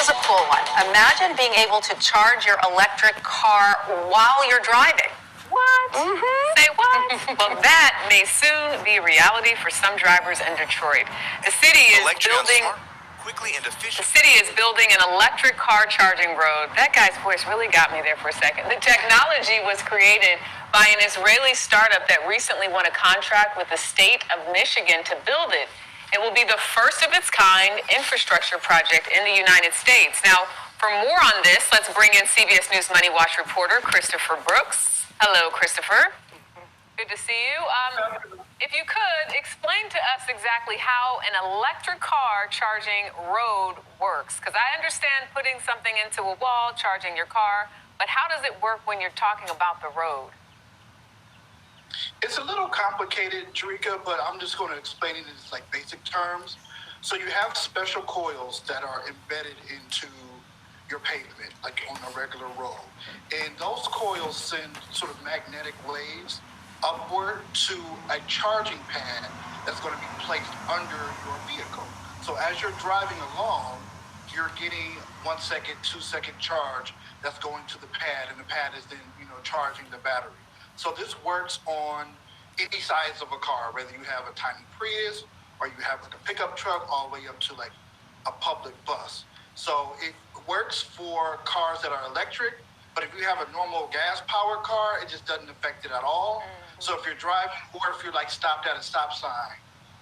is a cool one. Imagine being able to charge your electric car while you're driving. What? Say what? Well, that may soon be a reality for some drivers in Detroit. The city is building an electric car charging road. That guy's voice really got me there for a second. The technology was created by an Israeli startup that recently won a contract with the state of Michigan to build it. It will be the first of its kind infrastructure project in the United States. Now, for more on this, let's bring in CBS News Money Watch reporter Christopher Brooks. Hello, Christopher. Good to see you. If you could, explain to us exactly how an electric car charging road works. Because I understand putting something into a wall, charging your car, but how does it work when you're talking about the road? It's a little complicated, Jerika, but I'm just going to explain it in like basic terms. So you have special coils that are embedded into your pavement, like on a regular road. And those coils send sort of magnetic waves upward to a charging pad that's going to be placed under your vehicle. So as you're driving along, you're getting 1 second, 2 second charge that's going to the pad, and the pad is then, charging the battery. So this works on any size of a car, whether you have a tiny Prius or you have like a pickup truck all the way up to like a public bus. So it works for cars that are electric, but if you have a normal gas-powered car, it just doesn't affect it at all. So if you're driving, or if you're like stopped at a stop sign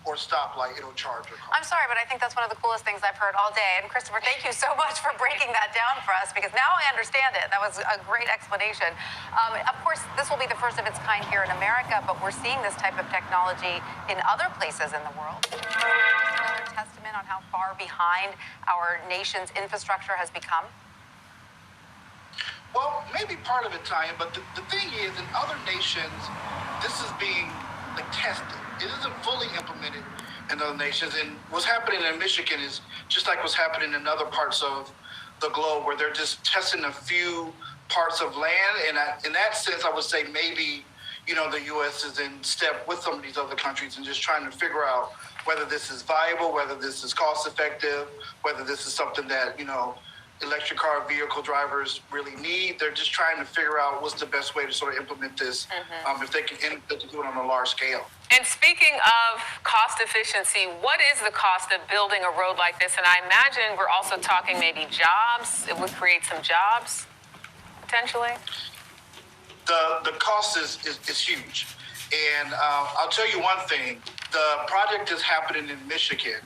or stoplight, it'll charge your car. I'm sorry, but I think that's one of the coolest things I've heard all day. And Christopher, thank you so much for breaking that down for us, because now I understand it. That was a great explanation. Of course, this will be the first of its kind here in America, but we're seeing this type of technology in other places in the world. Another testament on how far behind our nation's infrastructure has become. Well, maybe part of it, Tanya, but the thing is, in other nations, this is being tested. It isn't fully implemented in other nations. And what's happening in Michigan is just like what's happening in other parts of the globe, where they're just testing a few parts of land. And in that sense, I would say maybe, the U.S. is in step with some of these other countries and just trying to figure out whether this is viable, whether this is cost effective, whether this is something that, electric car vehicle drivers really need. They're just trying to figure out what's the best way to sort of implement this, if they can do it on a large scale. And speaking of cost efficiency, what is the cost of building a road like this? And I imagine we're also talking maybe jobs. It would create some jobs, potentially. The cost is huge. And I'll tell you one thing. The project is happening in Michigan.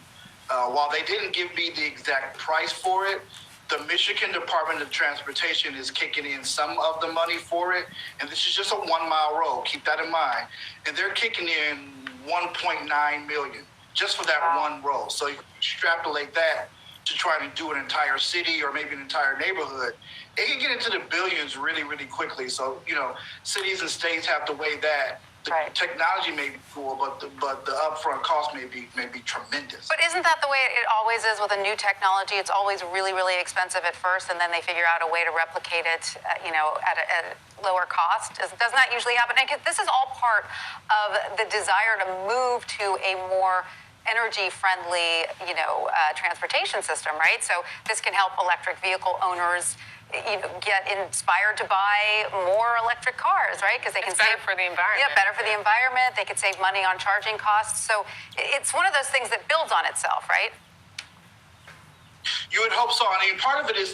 While they didn't give me the exact price for it, the Michigan Department of Transportation is kicking in some of the money for it. And this is just a 1 mile road. Keep that in mind. And they're kicking in $1.9 million just for that one road. So you extrapolate that to try to do an entire city or maybe an entire neighborhood. It can get into the billions really, really quickly. So, cities and states have to weigh that. The technology may be cool, but the upfront cost may be tremendous. But isn't that the way it always is with a new technology? It's always really, really expensive at first, and then they figure out a way to replicate it, at a lower cost. Doesn't that usually happen? And this is all part of the desire to move to a more energy-friendly, transportation system, right? So this can help electric vehicle owners get inspired to buy more electric cars, right? Because they can save for the environment. Yeah, better for the environment. They could save money on charging costs. So it's one of those things that builds on itself, right? You would hope so. I mean, part of it is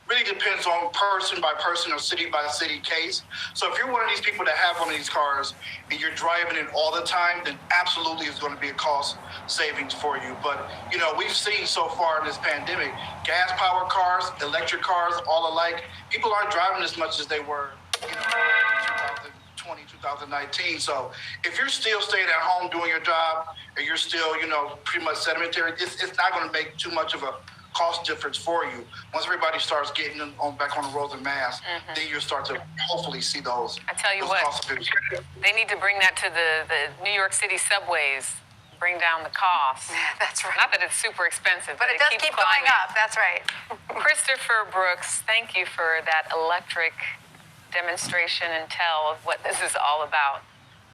really depends on person by person or city by city case. So if you're one of these people that have one of these cars and you're driving it all the time, then absolutely it's going to be a cost savings for you. But, we've seen so far in this pandemic, gas-powered cars, electric cars, all alike, people aren't driving as much as they were, 2020, 2019. So if you're still staying at home doing your job and you're still, pretty much sedentary, it's not going to make too much of a cost difference for you. Once everybody starts getting back on the roads en masse, then you'll start to hopefully see those. I tell you what, they need to bring that to the New York City subways. Bring down the cost. That's right. Not that it's super expensive, but it does keep going up. That's right. Christopher Brooks, thank you for that electric demonstration and tell of what this is all about.